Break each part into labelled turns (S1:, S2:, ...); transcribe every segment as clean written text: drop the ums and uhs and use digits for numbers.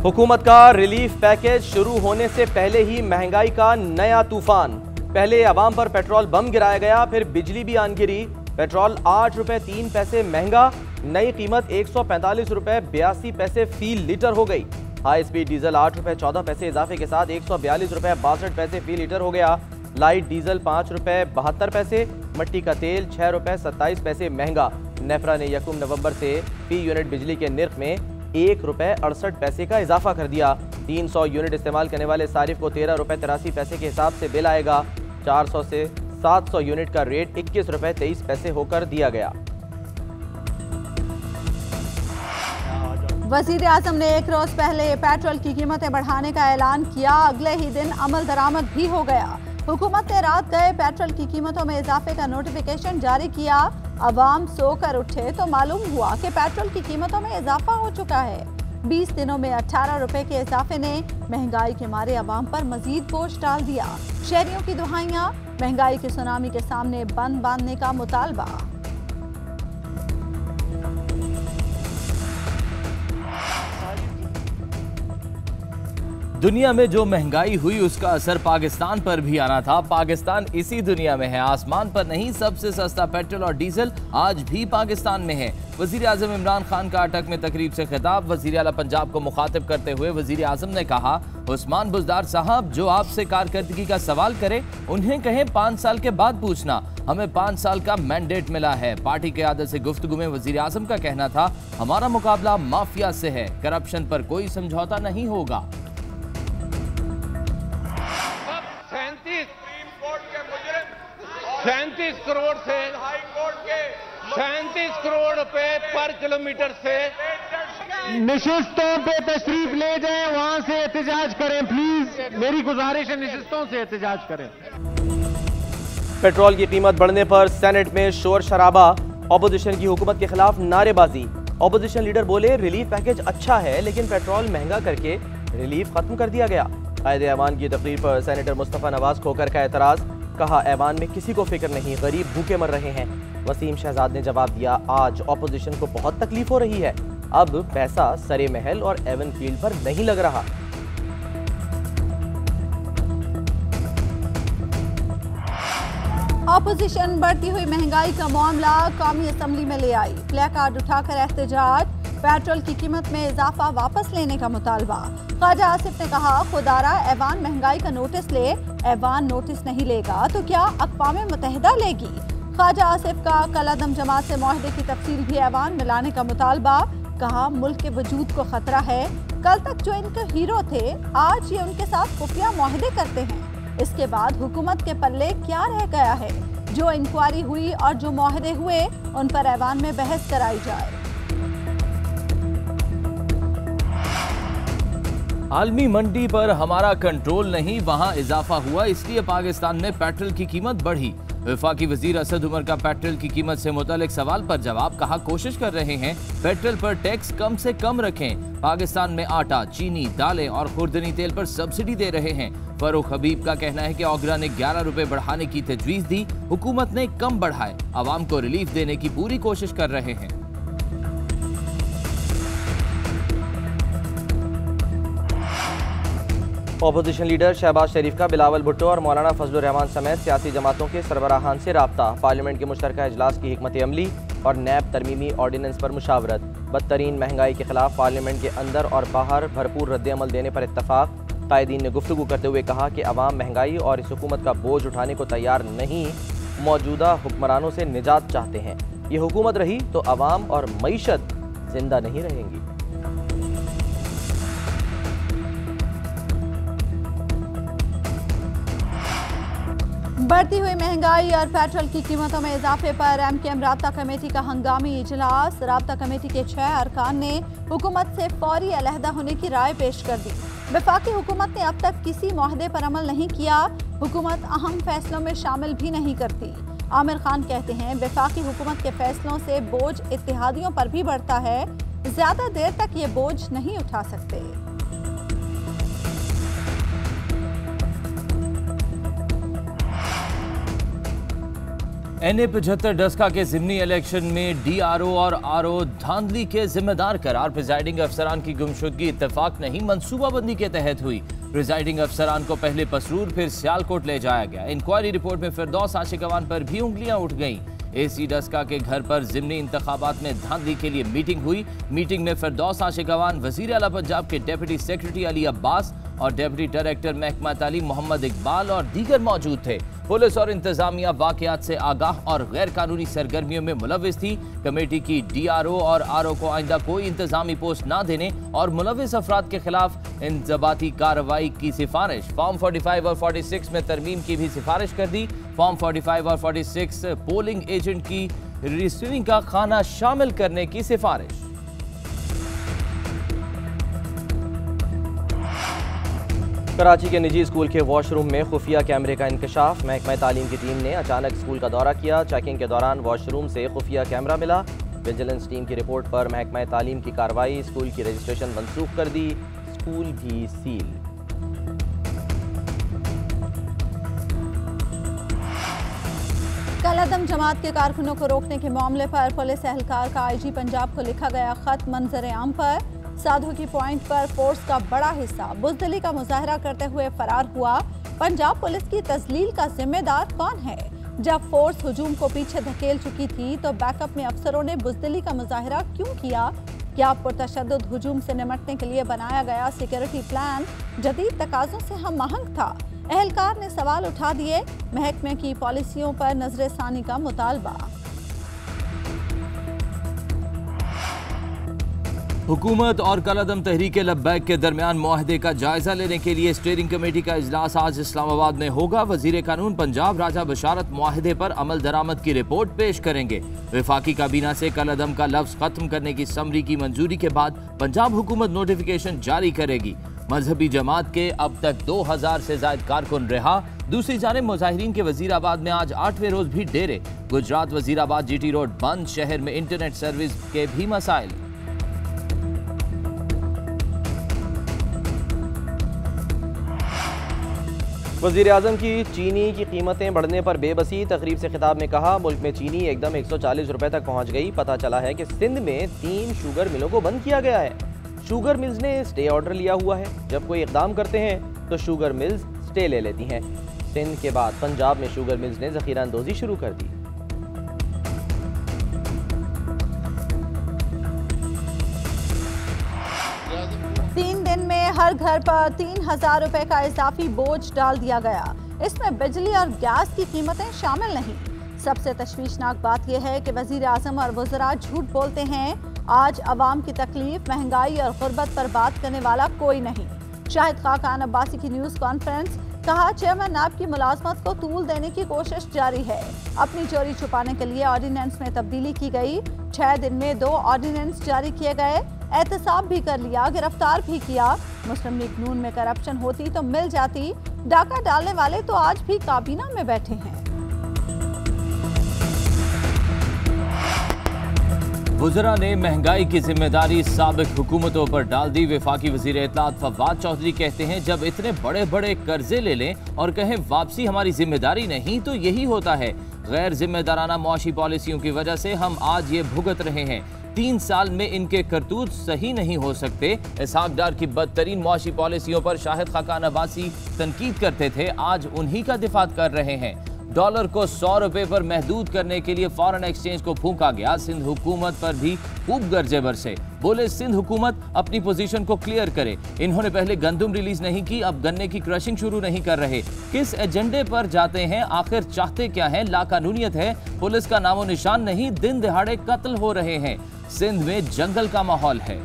S1: हुकूमत का relief package शुरू होने से पहले ही महंगाई का नया तूफान। पहले अवाम पर पेट्रोल बम गिराया गया, फिर बिजली भी आन गिरी। पेट्रोल 8 रुपए 3 पैसे महंगा, नई कीमत 145 रुपए 82 पैसे फी लीटर हो गई। हाई स्पीड डीजल 8 रुपए 14 पैसे इजाफे के साथ 142 रुपए 62 पैसे फी लीटर हो गया। लाइट डीजल 5 रुपए 72 पैसे, मट्टी का तेल 6 रुपए 27 पैसे महंगा। नेफ्रा ने 1 नवंबर से फी यूनिट बिजली के निर्ख में 1 रुपए 68 पैसे का इजाफा कर दिया। 300 यूनिट इस्तेमाल करने वाले सारिफ को 13 रुपए 83 पैसे के हिसाब से बिल आएगा। 400 से 700 यूनिट का रेट 21 रुपए 23 पैसे होकर दिया गया।
S2: वजीर आजम ने एक रोज पहले पेट्रोल की कीमतें बढ़ाने का ऐलान किया, अगले ही दिन अमल दरामद भी हो गया। हुकूमत ने रात गए पेट्रोल की कीमतों में इजाफे का नोटिफिकेशन जारी किया। अवाम सोकर उठे तो मालूम हुआ कि पेट्रोल की कीमतों में इजाफा हो चुका है। 20 दिनों में 18 रुपए के इजाफे ने महंगाई के मारे अवाम पर मजीद बोझ डाल दिया। शहरियों की दुहाइयां, महंगाई के सुनामी के सामने बंद बांधने का मुतालबा।
S3: दुनिया में जो महंगाई हुई उसका असर पाकिस्तान पर भी आना था। पाकिस्तान इसी दुनिया में है, आसमान पर नहीं। सबसे सस्ता पेट्रोल और डीजल आज भी पाकिस्तान में है। वजीर आजम इमरान खान का अटक में तकरीब से खिताब। वजीर आला पंजाब को मुखातिब करते हुए वजीर आजम ने कहा, उस्मान बुज़दार साहब जो आपसे कारकर्दगी का सवाल करे उन्हें कहें 5 साल के बाद पूछना। हमें 5 साल का मैंडेट मिला है। पार्टी की आदत से गुफ्तगू में वजीर आजम का कहना था, हमारा मुकाबला माफिया से है, करप्शन पर कोई समझौता नहीं होगा।
S4: 37 करोड़ से 37 करोड़ रुपए पर किलोमीटर से निशिस्तों पे तशरीफ ले जाएं, वहां से एहतजाज करें प्लीज। मेरी गुजारिश है, निशिस्तों से एहतजाज करें।
S1: पेट्रोल की कीमत बढ़ने पर सेनेट में शोर शराबा, ऑपोजिशन की हुकूमत के खिलाफ नारेबाजी। ऑपोजिशन लीडर बोले, रिलीफ पैकेज अच्छा है लेकिन पेट्रोल महंगा करके रिलीफ खत्म कर दिया गया। कायद ऐवान की तकरीर पर सेनेटर मुस्तफा नवाज खोकर का एतराज, कहा ऐवान में किसी को फिक्र नहीं, गरीब भूखे मर रहे हैं। वसीम शहजाद ने जवाब दिया, आज ऑपोजिशन को बहुत तकलीफ हो रही है, अब पैसा सरे महल और एवन फील्ड पर नहीं लग रहा।
S2: ऑपोजिशन बढ़ती हुई महंगाई का मामला कौमी असम्बली में ले आई। प्ले कार्ड उठाकर एहतजाज, पेट्रोल की कीमत में इजाफा वापस लेने का मुतालबा। ख्वाजा आसिफ ने कहा, खुदारा ऐवान महंगाई का नोटिस ले, ऐवान नोटिस नहीं लेगा तो क्या अक़वाम मुत्तहिदा लेगी। ख्वाजा आसिफ का कलादम जमात से मुआहदे की तफसील भी ऐवान में लाने का मुतालबा। कहा, मुल्क के वजूद को खतरा है, कल तक जो इनके हीरो थे आज ये उनके साथ खुफिया मुआहदे करते हैं। इसके बाद हुकूमत के पल्ले क्या रह गया है। जो इंक्वायरी हुई और जो मुआहदे हुए उन पर ऐवान में बहस कराई जाए।
S3: आलमी मंडी पर हमारा कंट्रोल नहीं, वहां इजाफा हुआ, इसलिए पाकिस्तान में पेट्रोल की कीमत बढ़ी। वफाकी वजीर असद उमर का पेट्रोल की कीमत से मुतालिक सवाल पर जवाब, कहा कोशिश कर रहे हैं पेट्रोल पर टैक्स कम से कम रखें। पाकिस्तान में आटा, चीनी, दालें और खुर्दनी तेल पर सब्सिडी दे रहे हैं। फरूख हबीब का कहना है कि ओगरा ने 11 रुपए बढ़ाने की तजवीज़ दी, हुकूमत ने कम बढ़ाए। आवाम को रिलीफ देने की पूरी कोशिश कर रहे हैं।
S1: ऑपोजिशन लीडर शहबाज शरीफ का बिलावल भुट्टो और मौलाना फजलुर रहमान समेत सियासी जमातों के सरबराहान से राब्ता। पार्लियामेंट के मुश्तरका इजलास की हिकमत अमली और नैब तरमीमी ऑर्डिनेंस पर मुशावरत। बदतरीन महंगाई के खिलाफ पार्लियामेंट के अंदर और बाहर भरपूर रद्द-ए-अमल देने पर इत्तफाक। कायदीन ने गुफ्तगू करते हुए कहा कि अवाम महंगाई और इस हुकूमत का बोझ उठाने को तैयार नहीं, मौजूदा हुक्मरानों से निजात चाहते हैं। ये हुकूमत रही तो अवाम और मईशत जिंदा नहीं रहेंगी।
S2: बढ़ती हुई महंगाई और पेट्रोल की कीमतों में इजाफे पर एमकेएम राब्ता कमेटी का हंगामी इजलास। राब्ता कमेटी के 6 अरकान ने हुकूमत से फौरी अलहदा होने की राय पेश कर दी। वफाकी हुकूमत ने अब तक किसी मुआहदे पर अमल नहीं किया, हुकूमत अहम फैसलों में शामिल भी नहीं करती। आमिर खान कहते हैं, वफाकी हुकूमत के फैसलों से बोझ इत्तेहादियों पर भी बढ़ता है, ज्यादा देर तक ये बोझ नहीं उठा सकते।
S3: NA-75 डस्का के ज़िमनी इलेक्शन में DRO और RO धांधली के जिम्मेदार करार। प्रिजाइडिंग अफसरान की गुमशुदगी इत्तेफाक नहीं मनसूबाबंदी के तहत हुई। प्रिजाइडिंग अफसरान को पहले पसरूर फिर सियालकोट ले जाया गया। इंक्वायरी रिपोर्ट में फिरदौस आशिकवान पर भी उंगलियां उठ गईं। AC डस्का के घर पर ज़िमनी इंतखाबात में धांधली के लिए मीटिंग हुई। मीटिंग में फिरदौस आशिकवान, वज़ीर आला पंजाब के डेप्यूटी सेक्रेटरी अली अब्बास और डेप्यूटी डायरेक्टर महकमा तालीम मोहम्मद इकबाल और दीगर मौजूद थे। पुलिस और इंतजामिया वाकयात से आगाह और गैर कानूनी सरगर्मियों में मुलविस थी। कमेटी की DRO और RO को आइंदा कोई इंतजामी पोस्ट न देने और मुलविस अफराद के खिलाफ इंजबाती कार्रवाई की सिफारिश। फॉर्म 45 और 46 में तरमीम की भी सिफारिश कर दी। फॉर्म 45 और 46 पोलिंग एजेंट की रिसीविंग का खाना शामिल करने की सिफारिश।
S1: कराची के निजी स्कूल के वॉशरूम में खुफिया कैमरे का इंकशाफ। महकमा तालीम की टीम ने अचानक स्कूल का दौरा किया। चेकिंग के दौरान वॉशरूम से खुफिया कैमरा मिला। विजिलेंस टीम की रिपोर्ट पर महकमा तालीम की कार्रवाई। स्कूल की रजिस्ट्रेशन मनसूख कर दी, स्कूल भी सील।
S2: कलअदम जमात के कारकुनों को रोकने के मामले पर पुलिस एहलकार का IG पंजाब को लिखा गया खत मंजर आम पर। साधु की पॉइंट पर फोर्स का बड़ा हिस्सा बुजदिली का मुजाहरा करते हुए फरार हुआ। पंजाब पुलिस की तजलील का जिम्मेदार कौन है? जब फोर्स हुजूम को पीछे धकेल चुकी थी तो बैकअप में अफसरों ने बुजदिली का मुजाहरा क्यों किया? क्या पुरतशद्दुद हुजूम से निपटने के लिए बनाया गया सिक्योरिटी प्लान जदीद तकाज़ों से हम आहंग था? एहलकार ने सवाल उठा दिए। महकमे की पॉलिसियों पर नजरसानी का मुतालबा।
S3: हुकूमत और कलअदम तहरीक लब्बैक के दरमियान मुआहदे का जायजा लेने के लिए स्टीयरिंग कमेटी का इजलास आज इस्लामाबाद में होगा। वजीर कानून पंजाब राजा बशारत मुआहदे पर अमल दरामद की रिपोर्ट पेश करेंगे। वफाकी काबीना से कलअदम का लफ्ज खत्म करने की समरी की मंजूरी के बाद पंजाब हुकूमत नोटिफिकेशन जारी करेगी। मजहबी जमात के अब तक 2000 से ज्यादा कारकुन रिहा। दूसरी जानिब मुजाहिरीन के वजीराबाद में आज 8वें रोज भी डेरे। गुजरात वजीराबाद GT रोड बंद। शहर में इंटरनेट सर्विस के भी मसाइल।
S1: वज़ीर आज़म की चीनी की कीमतें बढ़ने पर बेबसी। तकरीब से खिताब में कहा, मुल्क में चीनी एकदम 140 रुपए तक पहुंच गई। पता चला है कि सिंध में 3 शुगर मिलों को बंद किया गया है। शुगर मिल्स ने स्टे ऑर्डर लिया हुआ है। जब कोई इकदाम करते हैं तो शुगर मिल्स स्टे ले लेती हैं। सिंध के बाद पंजाब में शुगर मिल्स ने ज़ख़ीरा अंदोज़ी शुरू कर दी।
S2: हर घर पर 3000 रुपए का इजाफी बोझ डाल दिया गया। इसमें बिजली और गैस की कीमतें शामिल नहीं। सबसे तशवीशनाक बात यह है कि वजीर आजम और वज़रा झूठ बोलते हैं। आज अवाम की तकलीफ, महंगाई और गुर्बत पर बात करने वाला कोई नहीं। शाहिद खाकान अब्बासी की न्यूज़ कॉन्फ्रेंस। कहा, चेयरमैन नाब की मुलाजमत को तूल देने की कोशिश जारी है। अपनी चोरी छुपाने के लिए ऑर्डिनेंस में तब्दीली की गई। 6 दिन में 2 ऑर्डिनेंस जारी किए गए। एहतसाब भी कर लिया, गिरफ्तार भी किया। मुस्लिम लीग नून में करप्शन होती तो मिल जाती। डाका डालने वाले तो आज भी काबीना में बैठे हैं।
S3: वज़रा ने महंगाई की जिम्मेदारी साबिक हुकूमतों पर डाल दी। वफाकी वज़ीर इत्तलात फवाद चौधरी कहते हैं, जब इतने बड़े बड़े कर्जे ले लें और कहें वापसी हमारी जिम्मेदारी नहीं तो यही होता है। गैर जिम्मेदाराना मुआशी पॉलिसियों की वजह से हम आज ये भुगत रहे हैं। 3 साल में इनके करतूत सही नहीं हो सकते। इसहाक डार की बदतरीन मुआशी पॉलिसियों पर शाहिद खाकान अब्बासी तनकीद करते थे, आज उन्हीं का दिफा कर रहे हैं। डॉलर को 100 रुपए पर महदूद करने के लिए फॉरेन एक्सचेंज को फूंका गया। सिंध हुकूमत पर भी खूब गर्जे बरसे। बोले, सिंध हुकूमत अपनी पोजीशन को क्लियर करे। इन्होंने पहले गंदम रिलीज नहीं की, अब गन्ने की क्रशिंग शुरू नहीं कर रहे। किस एजेंडे पर जाते हैं? आखिर चाहते क्या है? लाकानूनियत है, पुलिस का नामो निशान नहीं, दिन दिहाड़े कत्ल हो रहे हैं। सिंध में जंगल का माहौल है।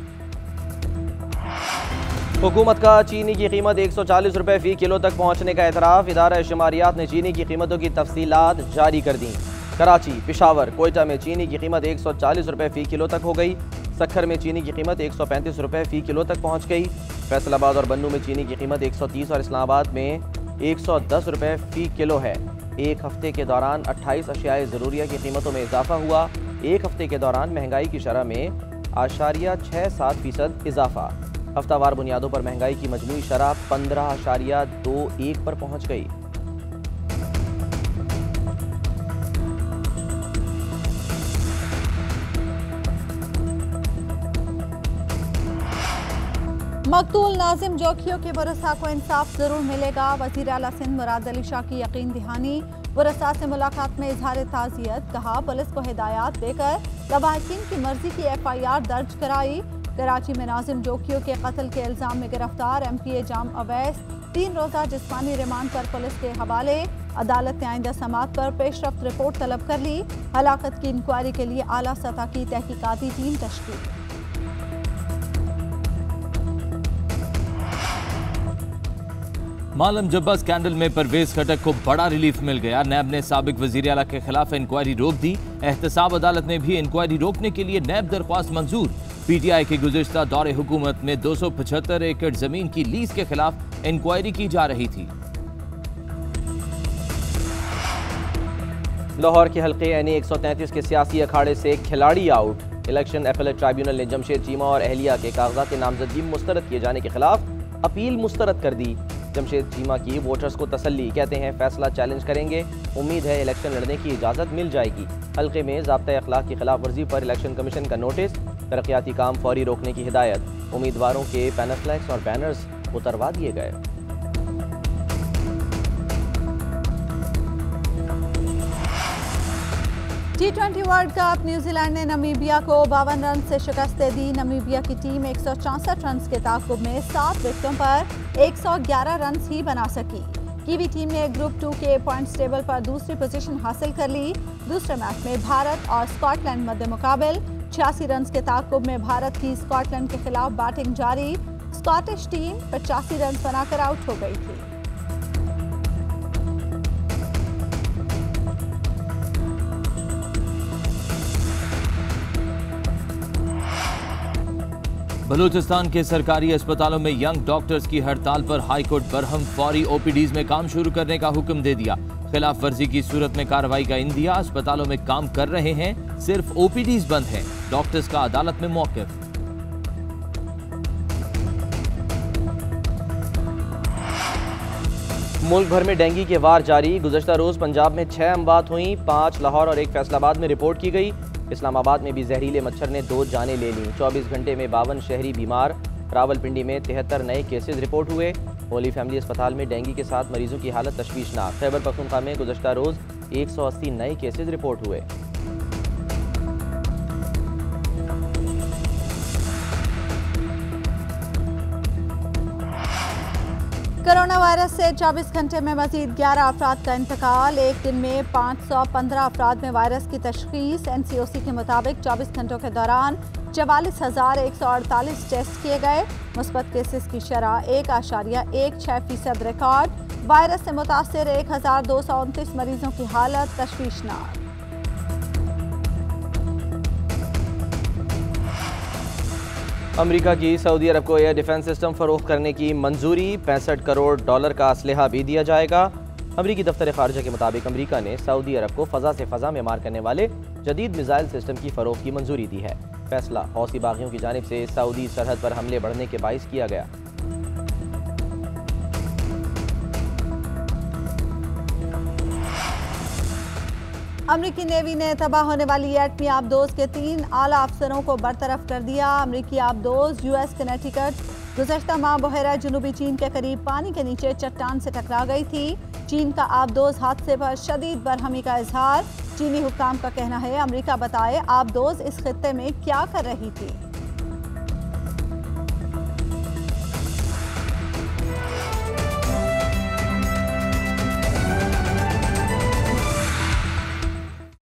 S1: हुकूमत का चीनी की कीमत 140 रुपए फी किलो तक पहुंचने का एतराफ़। इदारा शुमारियात ने चीनी की कीमतों की तफसीलात जारी कर दी। कराची, पिशावर, कोयटा में चीनी की कीमत 140 रुपए फी किलो तक हो गई। सक्खर में चीनी की कीमत 135 रुपए फी किलो तक पहुंच गई। फैसलाबाद और बन्नू में चीनी की कीमत 130 और इस्लामाबाद में 110 रुपए फी किलो है। एक हफ्ते के दौरान 28 अशियाए ज़रूरिया की कीमतों में इजाफा हुआ। एक हफ्ते के दौरान महंगाई की शरह में 0.67% इजाफा। हफ्तावार बुनियादों पर महंगाई की मजमूई शरह 15.21 पर पहुंच गई।
S2: मकतूल नाजिम जोखियों के वरसा को इंसाफ जरूर मिलेगा। वजीर आला सिंध मुराद अली शाह की यकीन दहानी। वरसा से मुलाकात में इजहार ताज़ियत। कहा पुलिस को हिदायत देकर लवाहिकीन की मर्जी की FIR दर्ज कराई। कराची में नाजिम जोखियों के कत्ल के इल्जाम में गिरफ्तार MPA जाम अवैस 3 रोजा जिस्मानी रिमांड पर पुलिस के हवाले। अदालत ने आइंदा समात पर पेशरफ्त रिपोर्ट तलब कर ली। हलाकत की इंक्वायरी के लिए आला सतह की तहकीकाती टीम तश्कील।
S3: मालम जब्बा स्कैंडल में परवेज खटक को बड़ा रिलीफ मिल गया। नैब ने साबिक वजीर आला के खिलाफ इंक्वायरी रोक दी। एहतसाब अदालत ने भी इंक्वायरी रोकने के लिए नैब दरख्वास्त मंजूर। PTI के गुज़िश्ता दौरे हुकूमत में 275 एकड़ जमीन की लीज के खिलाफ इंक्वायरी की जा रही थी।
S1: लाहौर के हल्के NA 133 के सियासी अखाड़े से खिलाड़ी आउट। इलेक्शन अपीलेट ट्राइब्यूनल ने जमशेद चीमा और अहलिया के कागजात नामजदगी मुस्तरद किए जाने के खिलाफ अपील मुस्तरद कर दी। जमशेद चीमा की वोटर्स को तसल्ली, कहते हैं फैसला चैलेंज करेंगे, उम्मीद है इलेक्शन लड़ने की इजाज़त मिल जाएगी। हल्के में ज़ाब्ता अखलाक की खिलाफ वर्जी पर इलेक्शन कमीशन का नोटिस, तरक्याती काम फौरी रोकने की हिदायत। उम्मीदवारों के पैनाफ्लेक्स और बैनर्स उतरवा दिए गए।
S2: T20 वर्ल्ड कप न्यूजीलैंड ने नमीबिया को 52 रन से शिकस्त दे दी। नमीबिया की टीम 164 रन के ताक़ुब में 7 विकेटों पर 111 रन ही बना सकी। कीवी टीम ने ग्रुप 2 के पॉइंट्स टेबल पर दूसरी पोजीशन हासिल कर ली। दूसरे मैच में भारत और स्कॉटलैंड मध्य मुकाबिल 86 रन के ताक़ुब में भारत की स्कॉटलैंड के खिलाफ बैटिंग जारी। स्कॉटिश टीम 85 रन बनाकर आउट हो गई थी।
S3: बलूचिस्तान के सरकारी अस्पतालों में यंग डॉक्टर्स की हड़ताल पर हाईकोर्ट बरहम। फौरी OPDs में काम शुरू करने का हुक्म दे दिया। खिलाफ वर्जी की सूरत में कार्रवाई का इंदिया। अस्पतालों में काम कर रहे हैं, सिर्फ OPDs बंद हैं। डॉक्टर्स का अदालत में मौक़िफ़।
S1: मुल्क भर में डेंगू के वार जारी। गुज़श्ता रोज पंजाब में 6 अमवात हुई, 5 लाहौर और 1 फैसलाबाद में रिपोर्ट की गई। इस्लामाबाद में भी जहरीले मच्छर ने 2 जानें ले लीं। 24 घंटे में 52 शहरी बीमार। रावलपिंडी में 73 नए केसेस रिपोर्ट हुए। होली फैमिली अस्पताल में डेंगू के साथ मरीजों की हालत तशवीशनाक। खैबर पख्तूनख्वा में गुज़श्ता रोज 180 नए केसेस रिपोर्ट हुए।
S2: कोरोना वायरस से 24 घंटे में मजीद 11 अफराद का इंतकाल। एक दिन में 515 अफराद में वायरस की तशखीस। NCOC के मुताबिक 24 घंटों के दौरान 44,148 टेस्ट किए गए। मुस्बत केसेस की शरह 1.16% रिकॉर्ड। वायरस से मुतासर 1,229 मरीजों की हालत तशवीशनाक।
S1: अमेरिका की सऊदी अरब को एयर डिफेंस सिस्टम फरोख्त करने की मंजूरी। $65 करोड़ का असलहा भी दिया जाएगा। अमरीकी दफ्तर खारजा के मुताबिक अमेरिका ने सऊदी अरब को फ़ज़ा से फ़ज़ा में मार करने वाले जदीद मिसाइल सिस्टम की फ़रोख्त की मंजूरी दी है। फैसला हौसी बागियों की जानिब से सऊदी सरहद पर हमले बढ़ने के बाइस किया गया।
S2: अमरीकी नेवी ने तबाह होने वाली एटमी आबदोज के 3 आला अफसरों को बरतरफ कर दिया। अमरीकी आबदोज US कनेटिकट गुज़श्ता माह बहरा जनूबी चीन के करीब पानी के नीचे चट्टान से टकरा गई थी। चीन का आबदोज हादसे पर शदीद बरहमी का इजहार। चीनी हुक्काम का कहना है अमरीका बताए आबदोज इस खित्ते में क्या कर रही थी।